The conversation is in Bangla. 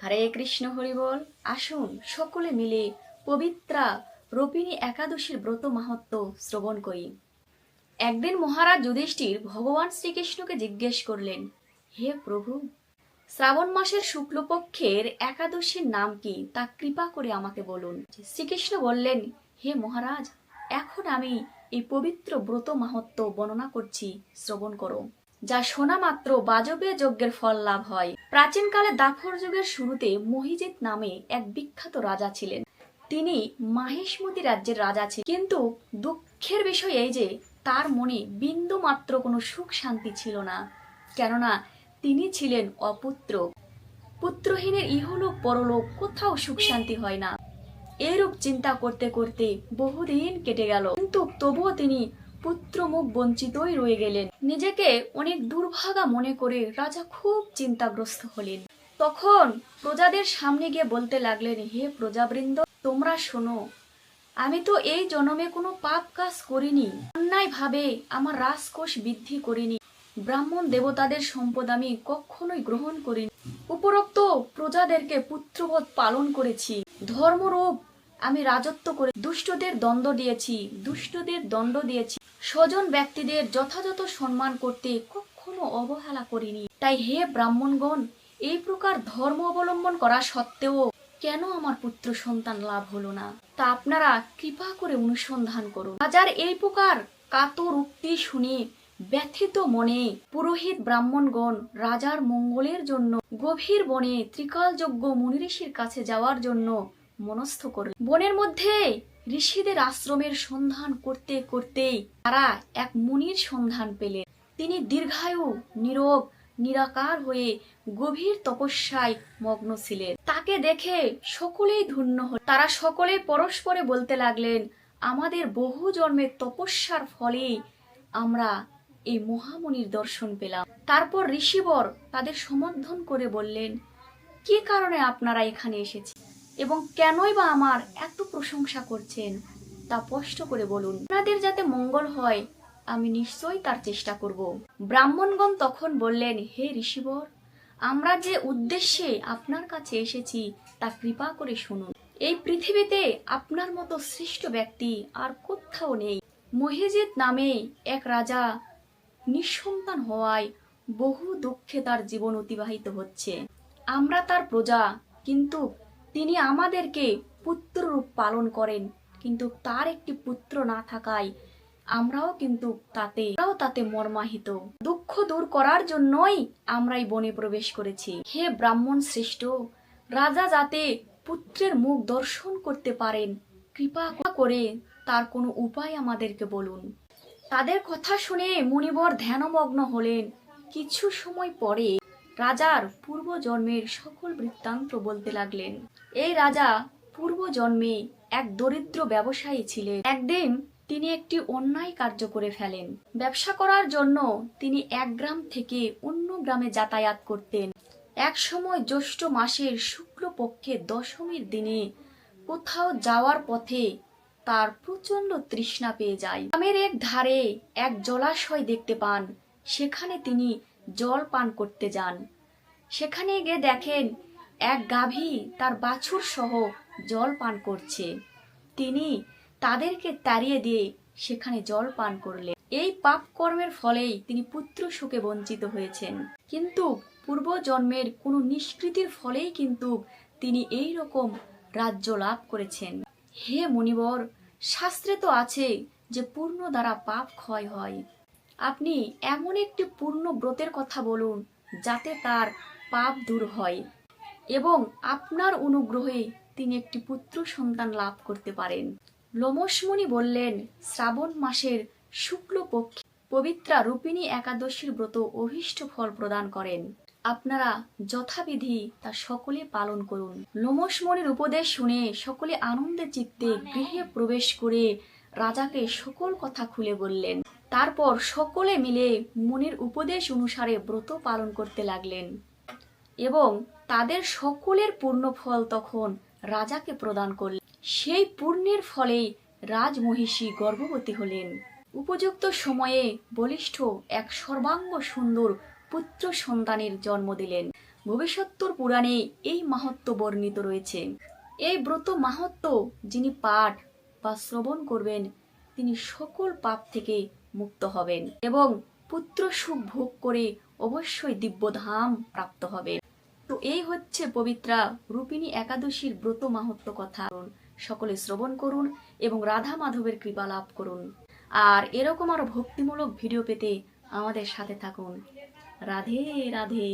হরে কৃষ্ণ হরি বল। আসুন সকলে মিলে পবিত্রা রোপিণী একাদশীর ব্রত মাহাত্ম্য শ্রবণ করি। একদিন মহারাজ যুধিষ্ঠির ভগবান শ্রীকৃষ্ণকে জিজ্ঞেস করলেন, হে প্রভু, শ্রাবণ মাসের শুক্লপক্ষের একাদশীর নাম কি, তা কৃপা করে আমাকে বলুন। শ্রীকৃষ্ণ বললেন, হে মহারাজ, এখন আমি এই পবিত্র ব্রত মাহাত্ম্য বর্ণনা করছি, শ্রবণ করো। যা শোনা মাত্র বাজপেয় যজ্ঞের ফল লাভ হয়। প্রাচীনকালে দাপর যুগের শুরুতে মহিজিৎ নামে এক বিখ্যাত রাজা ছিলেন। তিনি মাহিষ্মতি রাজ্যের রাজা ছিলেন, কিন্তু দুঃখের বিষয় এই যে তার মনে বিন্দু মাত্র কোনো সুখ শান্তি ছিল না, কেননা তিনি ছিলেন অপুত্র। পুত্রহীনের ইহলোক পরলোক কোথাও সুখ শান্তি হয় না। এরূপ চিন্তা করতে করতে বহুদিন কেটে গেল, কিন্তু তবুও তিনি পুত্র মুখ বঞ্চিতই রয়ে গেলেন। নিজেকে অনেক দুর্ভাগা মনে করে রাজা খুব চিন্তাগ্রস্ত হলেন। তখন প্রজাদের সামনে গিয়ে বলতে লাগলেন, হে প্রজাবৃন্দ, তোমরা শোনো, আমি তো এই জন্মে কোনো পাপ কাজ করিনি, অন্যায় ভাবে আমার রাজকোষ বৃদ্ধি করিনি, ব্রাহ্মণ দেবতাদের সম্পদ আমি কখনোই গ্রহণ করিনি, উপরোক্ত প্রজাদেরকে পুত্রবৎ পালন করেছি, ধর্মরূপ আমি রাজত্ব করে দুষ্টদের দণ্ড দিয়েছি, স্বজন ব্যক্তিদের যথাযথ সম্মান করতে কখনো অবহেলা করিনি। তাই হে ব্রাহ্মণগণ, এই প্রকার ধর্ম অবলম্বন করা সত্ত্বেও কেন আমার পুত্র সন্তান লাভ হলো না, তা আপনারা কৃপা করে অনুসন্ধান করুন। রাজার এই প্রকার কাতর উক্তি শুনে ব্যথিত মনে পুরোহিত ব্রাহ্মণগণ রাজার মঙ্গলের জন্য গভীর বনে ত্রিকালযজ্ঞ মুনি ঋষির কাছে যাওয়ার জন্য মনস্থ করলেন। বনের মধ্যে ঋষিদের আশ্রমের সন্ধান করতে করতেই তারা এক মুনির সন্ধান পেলেন। তিনি দীর্ঘায়ু, নীরব, নিরাকার হয়ে গভীর তপস্যায় মগ্ন ছিলেন। তাকে দেখে সকলেই ধন্য হল। তারা সকলে পরস্পরে বলতে লাগলেন, আমাদের বহু জন্মের তপস্যার ফলে আমরা এই মহামুনির দর্শন পেলাম। তারপর ঋষিবর তাদের সমর্থন করে বললেন, কি কারণে আপনারা এখানে এসেছেন এবং কেনই বা আমার এত প্রশংসা করছেন, তা স্পষ্ট করে বলুন। আপনাদের যাতে মঙ্গল হয় আমি নিশ্চয়ই তার চেষ্টা করব। ব্রাহ্মণগণ তখন বললেন, হে ঋষিবর, আমরা যে উদ্দেশ্যে আপনার কাছে এসেছি তা কৃপা করে শুনুন। এই পৃথিবীতে আপনার মতো শ্রেষ্ঠ ব্যক্তি আর কোথাও নেই। মহিজিৎ নামে এক রাজা নিঃসন্তান হওয়ায় বহু দুঃখে তার জীবন অতিবাহিত হচ্ছে। আমরা তার প্রজা, কিন্তু তিনি আমাদেরকে পুত্ররূপ পালন করেন, কিন্তু তার একটি পুত্র না থাকায় আমরাও তাতে মর্মাহিত। দুঃখ দূর করার জন্যই আমরাই বনে প্রবেশ করেছি। হে ব্রাহ্মণ শ্রেষ্ঠ, রাজা যাতে পুত্রের মুখ দর্শন করতে পারেন, কৃপা করে তার কোনো উপায় আমাদেরকে বলুন। তাদের কথা শুনে মুনিবর ধ্যানমগ্ন হলেন। কিছু সময় পরে রাজার পূর্ব জন্মের সকল বৃত্তান্ত বলতে লাগলেন। এই রাজা পূর্ব জন্মে এক দরিদ্র ব্যবসায়ী ছিলেন। একদিন তিনি একটি অন্যায় কার্য করে ফেলেন। ব্যবসা করার জন্য তিনি এক গ্রাম থেকে অন্য গ্রামে যাতায়াত করতেন। এক সময় জ্যৈষ্ঠ মাসের শুক্লপক্ষে দশমীর দিনে কোথাও যাওয়ার পথে তার প্রচন্ড তৃষ্ণা পেয়ে যায়। গ্রামের এক ধারে এক জলাশয় দেখতে পান। সেখানে তিনি জল পান করতে যান। সেখানে গিয়ে দেখেন এক গাভী তার বাছুর সহ জল পান করছে। তিনি তাদেরকে তাড়িয়ে দিয়ে সেখানে জল পান করলেন। এই পাপ কর্মের ফলেই তিনি পুত্র সুখে বঞ্চিত হয়েছেন, কিন্তু পূর্ব জন্মের কোনো নিষ্কৃতির ফলেই কিন্তু তিনি এই রকম রাজ্য লাভ করেছেন। হে মুনিবর, শাস্ত্রে তো আছে যে পূর্ণ দ্বারা পাপ ক্ষয় হয়। আপনি এমন একটি পূর্ণ ব্রতের কথা বলুন যাতে তার পাপ দূর হয় এবং আপনার অনুগ্রহে তিনি একটি পুত্র সন্তান লাভ করতে পারেন। লোমশ মুনি বললেন, শ্রাবণ মাসের শুক্লপক্ষে পবিত্রা রূপিণী একাদশীর ব্রত অভীষ্ট ফল প্রদান করেন। আপনারা যথাবিধি তা সকলে পালন করুন। লোমশ মুনির উপদেশ শুনে সকলে আনন্দে চিত্তে গৃহে প্রবেশ করে রাজাকে সকল কথা খুলে বললেন। তারপর সকলে মিলে মুনির উপদেশ অনুসারে ব্রত পালন করতে লাগলেন এবং তাদের সকলের পূর্ণ ফল তখন রাজাকে প্রদান করলেন। সেই পুণ্যের ফলেই রাজমহিষী গর্ভবতী হলেন। উপযুক্ত সময়ে বলিষ্ঠ এক সর্বাঙ্গ সুন্দর পুত্র সন্তানের জন্ম দিলেন। ভবিষ্যত্তর পুরাণে এই মাহাত্ম্য বর্ণিত রয়েছে। এই ব্রত মাহাত্ম্য যিনি পাঠ বা শ্রবণ করবেন তিনি সকল পাপ থেকে মুক্ত হবেন এবং পুত্র সুখ ভোগ করে অবশ্যই দিব্যধাম প্রাপ্ত হবেন। তো এই হচ্ছে পবিত্রা রূপিণী একাদশীর ব্রত মাহাত্ম্য কথা। সকলে শ্রবণ করুন এবং রাধা মাধবের কৃপা লাভ করুন। আর এরকম আরো ভক্তিমূলক ভিডিও পেতে আমাদের সাথে থাকুন। রাধে রাধে।